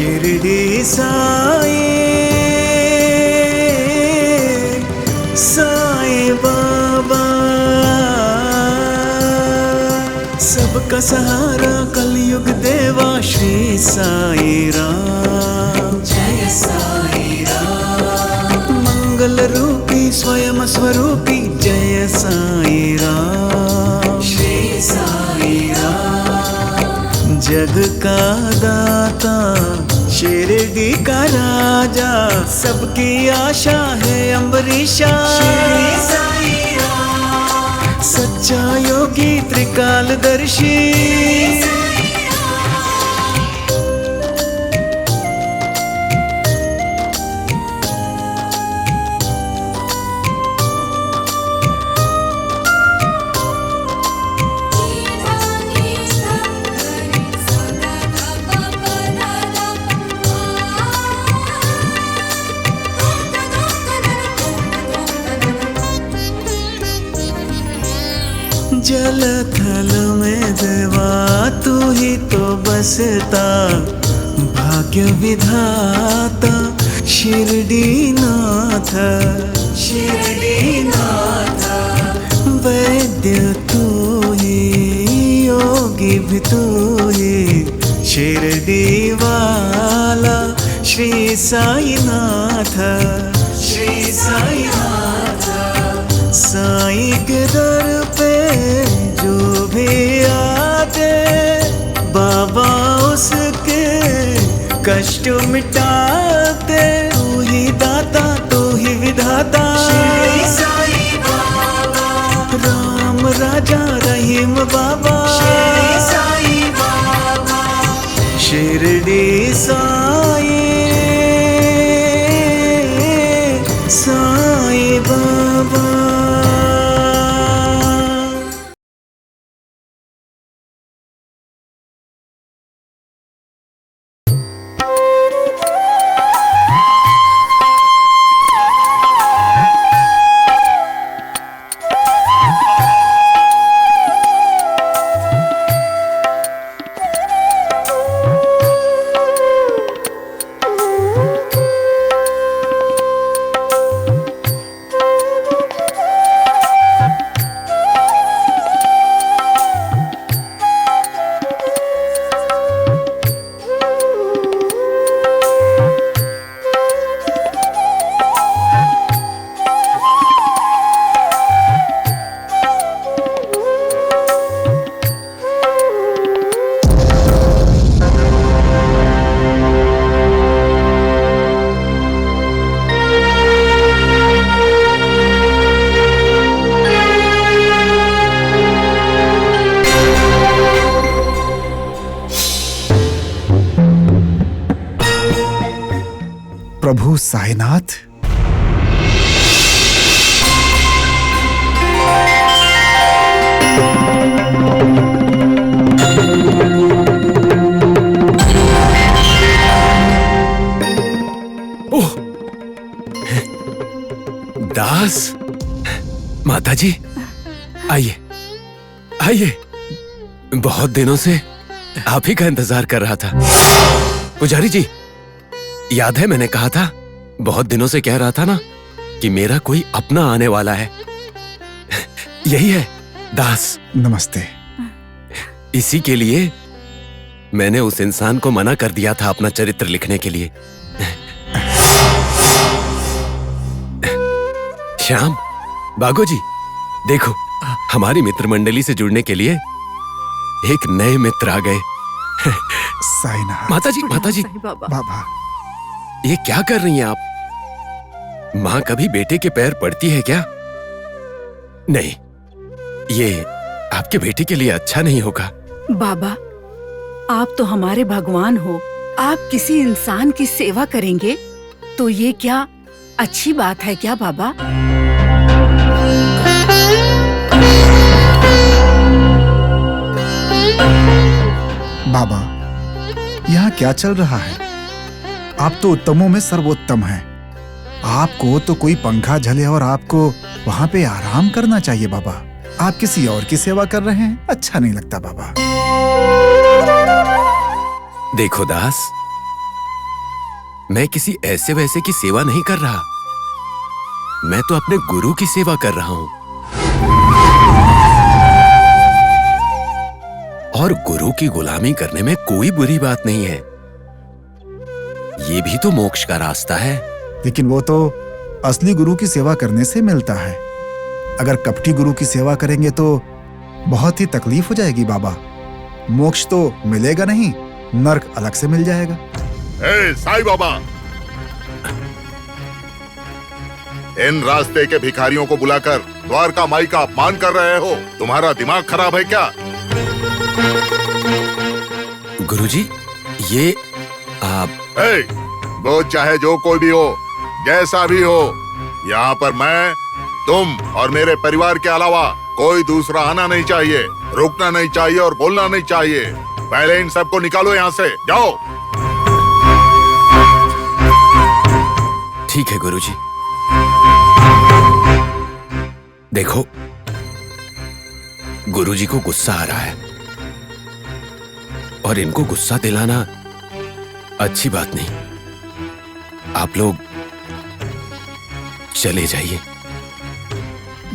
शिरडी साई साई बाबा, सबका सहारा कलयुग देवा श्री साई राम। जय साई राम। मंगल रूपी स्वयं स्वरूपी जय साई राम। श्री साई राम। जग का दाता शिरडी का राजा, सबकी आशा है अम्बरीशा। श्री साई राम। सच्चा योगी त्रिकालदर्शी, जल थल में देवा तू ही तो बसता, भाग्य विधाता शिरडी नाथ। शिरडी नाथ। वैद्य तू ही योगी भी तू ही, शिरडी वाला श्री साई नाथ। श्री साई नाथ। साई के दर पे जो भी आते, बाबा उसके कष्ट मिटाते। तू ही दाता तू ही विधाता, श्री साई बाबा। राम राजा रहीम बाबा। श्री साई बाबा। शिरडी साई साई बाबा। प्रभु साईनाथ, ओह दास, माता जी आइए आइए, बहुत दिनों से आप ही का इंतजार कर रहा था। पुजारी जी, याद है मैंने कहा था, बहुत दिनों से कह रहा था ना कि मेरा कोई अपना आने वाला है। यही है दास। नमस्ते। इसी के लिए मैंने उस इंसान को मना कर दिया था अपना चरित्र लिखने के लिए। श्याम, बागो जी, देखो हमारी मित्र मंडली से जुड़ने के लिए एक नए मित्र आ गए। साईनाथ। माता जी बाबा, ये क्या कर रही हैं आप? माँ कभी बेटे के पैर पड़ती है क्या? नहीं, ये आपके बेटे के लिए अच्छा नहीं होगा। बाबा, आप तो हमारे भगवान हो। आप किसी इंसान की सेवा करेंगे तो ये क्या अच्छी बात है क्या बाबा? बाबा, यहाँ क्या चल रहा है? आप तो उत्तमों में सर्वोत्तम हैं। आपको तो कोई पंखा झले और आपको वहाँ पे आराम करना चाहिए बाबा। आप किसी और की सेवा कर रहे हैं, अच्छा नहीं लगता बाबा। देखो दास, मैं किसी ऐसे वैसे की सेवा नहीं कर रहा, मैं तो अपने गुरु की सेवा कर रहा हूं। और गुरु की गुलामी करने में कोई बुरी बात नहीं है, ये भी तो मोक्ष का रास्ता है। लेकिन वो तो असली गुरु की सेवा करने से मिलता है। अगर कपटी गुरु की सेवा करेंगे तो बहुत ही तकलीफ हो जाएगी बाबा। मोक्ष तो मिलेगा नहीं, नर्क अलग से मिल जाएगा। ए साईं बाबा, इन रास्ते के भिखारियों को बुलाकर द्वारका माई का अपमान कर रहे हो, तुम्हारा दिमाग खराब है क्या? गुरुजी, ये आप वो चाहे जो कोई भी हो, जैसा भी हो, यहाँ पर मैं, तुम और मेरे परिवार के अलावा कोई दूसरा आना नहीं चाहिए, रुकना नहीं चाहिए और बोलना नहीं चाहिए। पहले इन सबको निकालो यहाँ से, जाओ। ठीक है गुरुजी। देखो, गुरुजी को गुस्सा आ रहा है और इनको गुस्सा दिलाना अच्छी बात नहीं। आप लोग चले जाइए।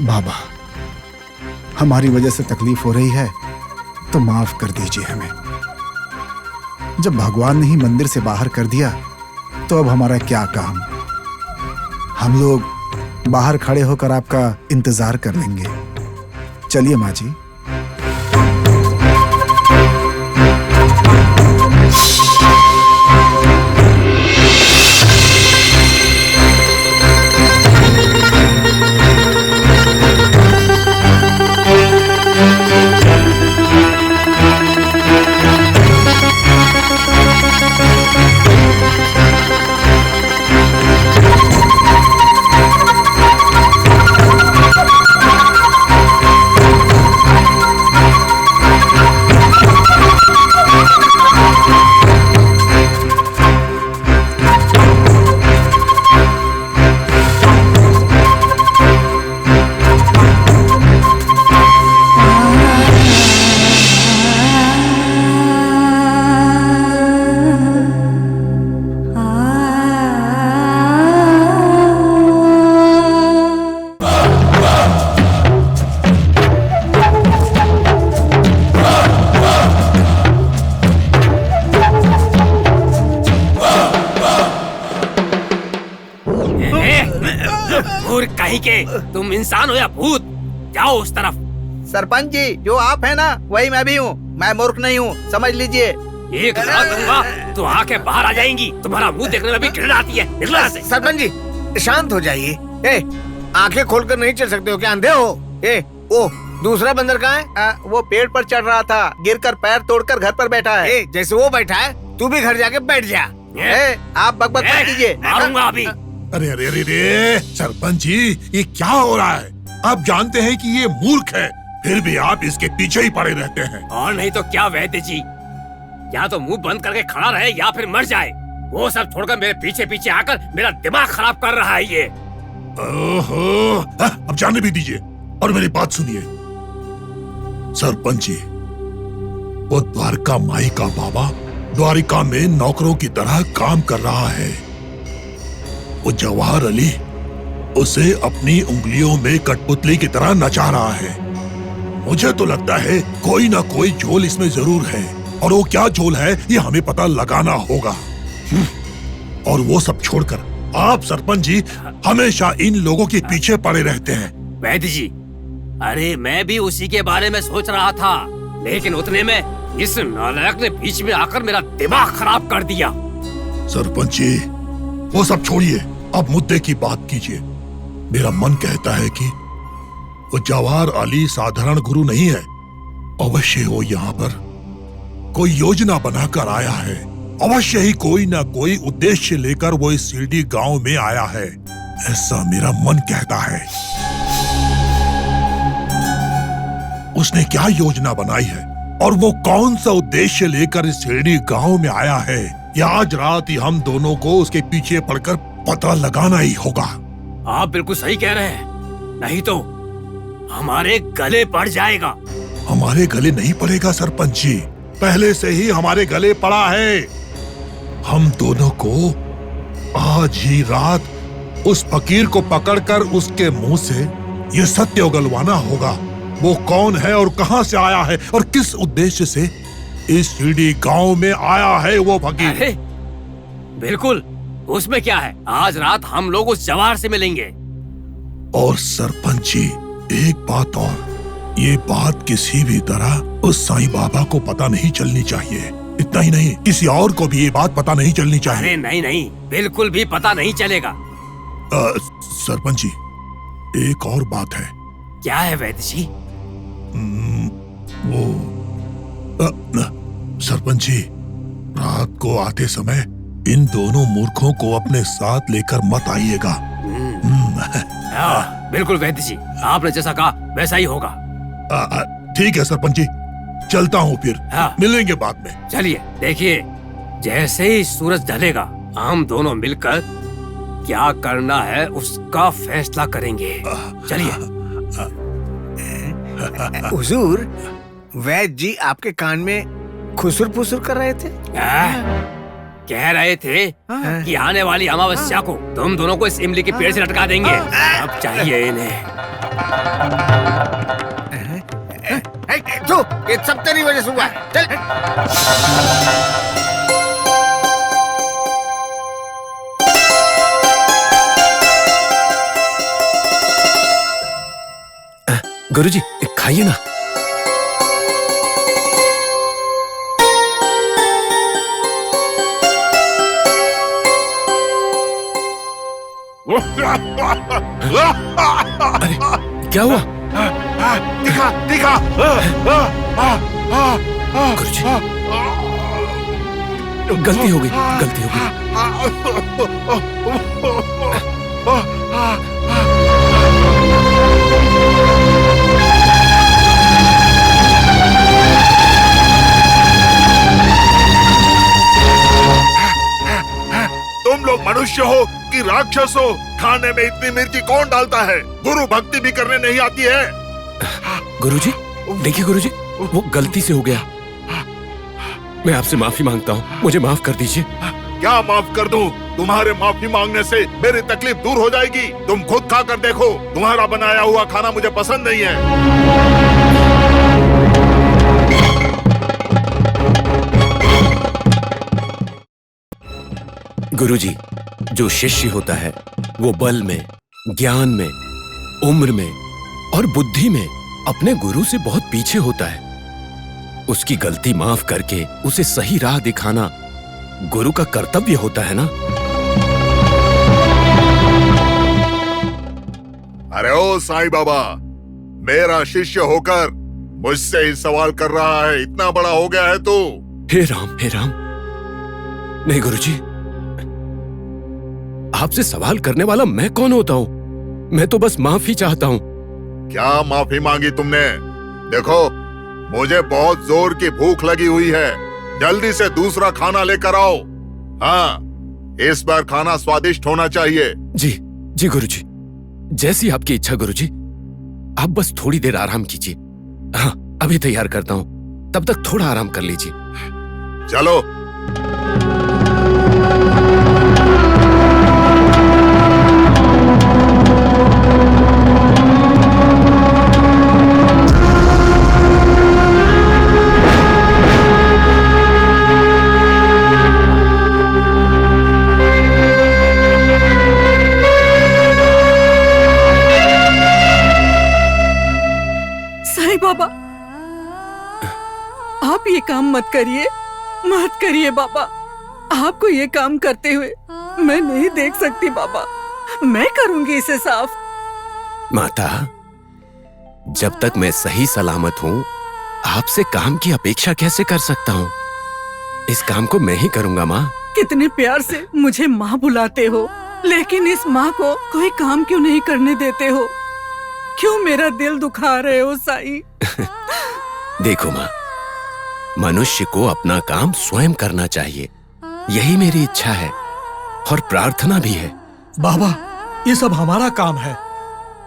बाबा, हमारी वजह से तकलीफ हो रही है तो माफ कर दीजिए हमें। जब भगवान ने ही मंदिर से बाहर कर दिया तो अब हमारा क्या काम। हम लोग बाहर खड़े होकर आपका इंतजार कर लेंगे। चलिए माँ जी। तुम इंसान हो या भूत, जाओ उस तरफ। सरपंच जी, जो आप है ना वही मैं भी हूँ। मैं मूर्ख नहीं हूँ, समझ लीजिए। एक रात दूंगा तो आंखें बाहर आ जाएंगी। तुम्हारा मुंह देखने में भी घृणा आती है। निकलो यहाँ से। सरपंच जी, शांत हो जाइए। आंखें खोलकर नहीं चल सकते हो क्या? अंधे हो? वो दूसरा बंदर कहाँ है? वो पेड़ पर चढ़ रहा था, गिरकर पैर तोड़कर घर पर बैठा है। जैसे वो बैठा है, तू भी घर जाके बैठ जा। आप बकबक मत कीजिए। मारूंगा अभी। अरे अरे अरे अरे, सरपंच जी, ये क्या हो रहा है? आप जानते हैं कि ये मूर्ख है, फिर भी आप इसके पीछे ही पड़े रहते हैं। और नहीं तो क्या वैद्य जी, या तो मुंह बंद करके खड़ा रहे या फिर मर जाए। वो सब छोड़कर मेरे पीछे पीछे आकर मेरा दिमाग खराब कर रहा है ये। ओहो, अब जाने भी दीजिए और मेरी बात सुनिए। सरपंच जी, वो द्वारका माई का बाबा द्वारिका में नौकरों की तरह काम कर रहा है। वो जवाहर अली उसे अपनी उंगलियों में कठपुतली की तरह नचा रहा है। मुझे तो लगता है कोई ना कोई झोल इसमें जरूर है, और वो क्या झोल है ये हमें पता लगाना होगा। और वो सब छोड़कर आप सरपंच जी हमेशा इन लोगों के पीछे पड़े रहते हैं। वैद्य जी, अरे मैं भी उसी के बारे में सोच रहा था, लेकिन उतने में इस नालायक ने बीच में आकर मेरा दिमाग खराब कर दिया। सरपंच जी, वो सब छोड़िए, अब मुद्दे की बात कीजिए। मेरा मन कहता है कि वो जवाहर अली साधारण गुरु नहीं है। अवश्य वो यहाँ पर कोई योजना बनाकर आया है। अवश्य ही कोई ना कोई उद्देश्य लेकर वो इस सिरडी गांव में आया है, ऐसा मेरा मन कहता है। उसने क्या योजना बनाई है और वो कौन सा उद्देश्य लेकर इस सिरडी गांव में आया है, या आज रात ही हम दोनों को उसके पीछे पड़कर पता लगाना ही होगा। आप बिल्कुल सही कह रहे हैं, नहीं तो हमारे गले पड़ जाएगा। हमारे गले नहीं पड़ेगा सरपंच जी, पहले से ही हमारे गले पड़ा है। हम दोनों को आज ही रात उस फकीर को पकड़कर उसके मुंह से ये सत्य उगलवाना होगा। वो कौन है और कहां से आया है और किस उद्देश्य से इस शिरडी गांव में आया है वो फकीर। अरे बिल्कुल, उसमें क्या है, आज रात हम लोग उस जवाहर से मिलेंगे। और सरपंच जी, एक बात और, ये बात किसी भी तरह उस साईं बाबा को पता नहीं चलनी चाहिए। इतना ही नहीं, किसी और को भी ये बात पता नहीं चलनी चाहिए। अरे नहीं नहीं, बिल्कुल भी पता नहीं चलेगा। सरपंच जी, एक और बात है। क्या है वैद्य जी? सरपंच जी, रात को आते समय इन दोनों मूर्खों को अपने साथ लेकर मत आइएगा। बिल्कुल वैद्य जी, आपने जैसा कहा वैसा ही होगा। ठीक है सरपंच जी, चलता हूँ फिर। हाँ। मिलेंगे बाद में। चलिए, देखिए जैसे ही सूरज ढलेगा हम दोनों मिलकर क्या करना है उसका फैसला करेंगे। चलिए। हुजूर, वैद्य जी आपके कान में खुसुर फुसुर कर रहे थे। कह रहे थे कि आने वाली अमावस्या को तुम दोनों को इस इमली के पेड़ से लटका देंगे। अब चाहिए इन्हें। तो ये सब तेरी वजह से हुआ है। चल। गुरुजी, खाइए ना। अरे क्या हुआ? दिखा दिखा। गुरुजी, गलती हो गई, गलती हो गई। तुम लोग मनुष्य हो कि राक्षस हो? खाने में इतनी मिर्ची कौन डालता है? गुरु भक्ति भी करने नहीं आती है? गुरुजी, देखिए गुरुजी, वो गलती से हो गया। मैं आपसे माफी मांगता हूँ, मुझे माफ कर दीजिए। क्या माफ कर दूं? तुम्हारे माफी मांगने से मेरी तकलीफ दूर हो जाएगी। तुम खुद खा कर देखो, तुम्हारा बनाया हुआ खाना मुझे पसंद नहीं है। गुरुजी, जो शिष्य होता है वो बल में, ज्ञान में, उम्र में और बुद्धि में अपने गुरु से बहुत पीछे होता है। उसकी गलती माफ करके उसे सही राह दिखाना गुरु का कर्तव्य होता है ना। अरे ओ साईं बाबा, मेरा शिष्य होकर मुझसे ही सवाल कर रहा है? इतना बड़ा हो गया है तू। हे राम, हे राम। नहीं गुरुजी, आपसे सवाल करने वाला मैं कौन होता हूँ? मैं तो बस माफी चाहता हूँ। क्या माफी मांगी तुमने? देखो, मुझे बहुत जोर की भूख लगी हुई है। जल्दी से दूसरा खाना लेकर आओ। हाँ, इस बार खाना स्वादिष्ट होना चाहिए। जी जी गुरुजी, जैसी आपकी इच्छा गुरुजी। आप बस थोड़ी देर आराम कीजिए। हाँ, अभी तैयार करता हूँ, तब तक थोड़ा आराम कर लीजिए। चलो। बाबा, आप ये काम मत करिए, मत करिए बाबा। आपको ये काम करते हुए मैं नहीं देख सकती बाबा। मैं करूंगी इसे साफ। माता, जब तक मैं सही सलामत हूँ आपसे काम की अपेक्षा कैसे कर सकता हूँ? इस काम को मैं ही करूंगा माँ। कितने प्यार से मुझे माँ बुलाते हो, लेकिन इस माँ को कोई काम क्यों नहीं करने देते हो? क्यों मेरा दिल दुखा रहे हो साईं? देखो माँ, मनुष्य को अपना काम स्वयं करना चाहिए, यही मेरी इच्छा है और प्रार्थना भी है। बाबा, ये सब हमारा काम है।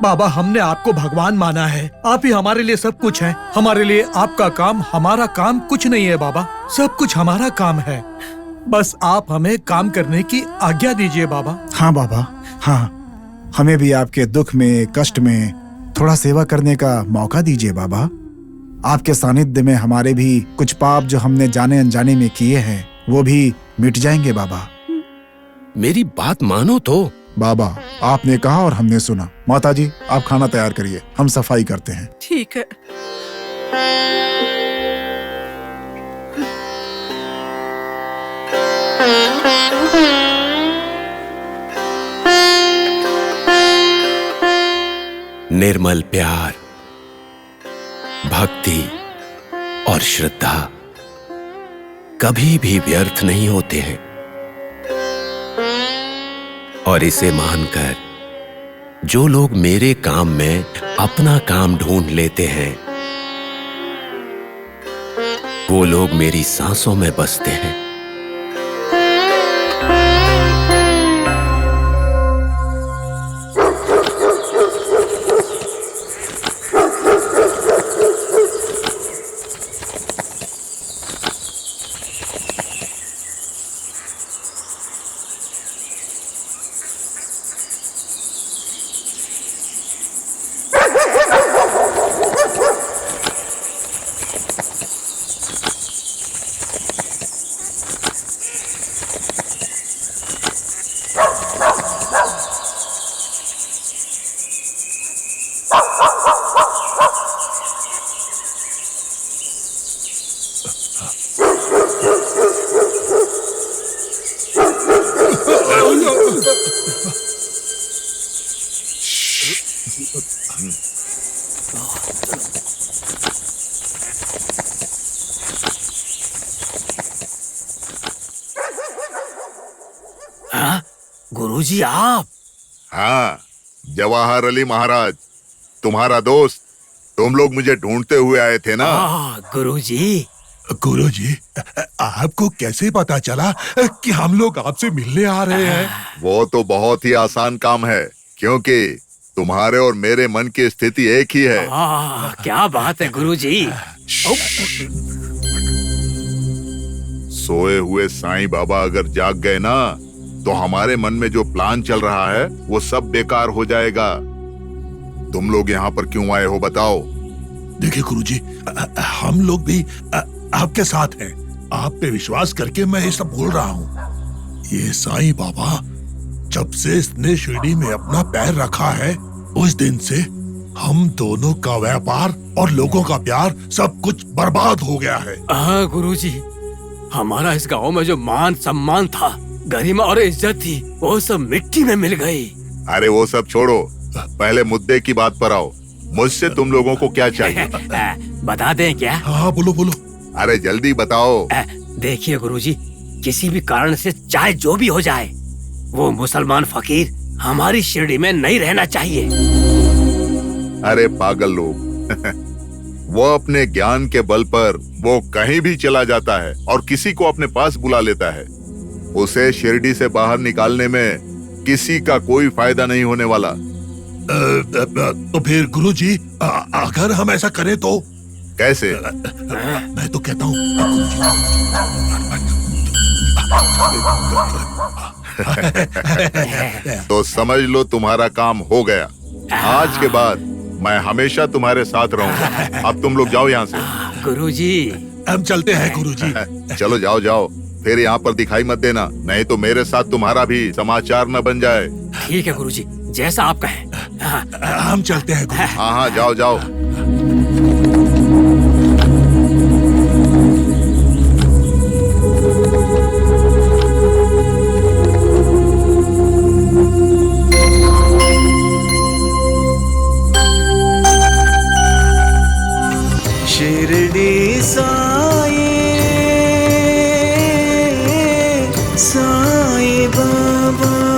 बाबा, हमने आपको भगवान माना है। आप ही हमारे लिए सब कुछ हैं। हमारे लिए आपका काम, हमारा काम कुछ नहीं है बाबा। सब कुछ हमारा काम है। बस आप हमें काम करने की आज्ञा दीजिए बाबा। हाँ बाबा, हाँ, हमें भी आपके दुख में, कष्ट में थोड़ा सेवा करने का मौका दीजिए बाबा। आपके सानिध्य में हमारे भी कुछ पाप जो हमने जाने अनजाने में किए हैं वो भी मिट जाएंगे बाबा। मेरी बात मानो तो। बाबा, आपने कहा और हमने सुना। माताजी, आप खाना तैयार करिए, हम सफाई करते हैं। ठीक है। निर्मल प्यार, भक्ति और श्रद्धा कभी भी व्यर्थ नहीं होते हैं, और इसे मानकर जो लोग मेरे काम में अपना काम ढूंढ लेते हैं वो लोग मेरी सांसों में बसते हैं। गुरुजी आप? हाँ, जवाहर अली महाराज, तुम्हारा दोस्त। तुम लोग मुझे ढूंढते हुए आए थे ना? गुरुजी। गुरुजी, आपको कैसे पता चला कि हम लोग आपसे मिलने आ रहे हैं? वो तो बहुत ही आसान काम है, क्योंकि तुम्हारे और मेरे मन की स्थिति एक ही है। क्या बात है गुरुजी। सोए हुए साईं बाबा अगर जाग गए ना, तो हमारे मन में जो प्लान चल रहा है वो सब बेकार हो जाएगा। तुम लोग यहाँ पर क्यों आए हो बताओ? देखिए गुरुजी, हम लोग भी आपके साथ हैं। आप पे विश्वास करके मैं ये सब बोल रहा हूँ। ये साईं बाबा जब से इसने शिरडी में अपना पैर रखा है, उस दिन से हम दोनों का व्यापार और लोगों का प्यार सब कुछ बर्बाद हो गया है। हाँ गुरुजी, हमारा इस गांव में जो मान सम्मान था, गरिमा और इज्जत थी, वो सब मिट्टी में मिल गई। अरे वो सब छोड़ो, पहले मुद्दे की बात पर आओ। मुझसे तुम लोगों को क्या चाहिए? बता दें क्या? हाँ बोलो बोलो। अरे जल्दी बताओ। देखिए गुरुजी, किसी भी कारण से चाहे जो भी हो जाए, वो मुसलमान फकीर हमारी शिरडी में नहीं रहना चाहिए। अरे पागल लोग, वो अपने ज्ञान के बल पर वो कहीं भी चला जाता है और किसी को अपने पास बुला लेता है। उसे शिरडी से बाहर निकालने में किसी का कोई फायदा नहीं होने वाला। तो फिर गुरुजी, अगर हम ऐसा करें तो? कैसे? मैं तो कहता हूँ तो समझ लो तुम्हारा काम हो गया। आज के बाद मैं हमेशा तुम्हारे साथ रहूंगा। अब तुम लोग जाओ यहाँ से। गुरुजी, हम चलते हैं गुरुजी। चलो जाओ जाओ, फिर यहाँ पर दिखाई मत देना, नहीं तो मेरे साथ तुम्हारा भी समाचार न बन जाए। ठीक है गुरुजी, जैसा आप कहें। हम चलते हैं गुरुजी। हाँ हाँ, जाओ जाओ। शिरडी साई, साई बाबा।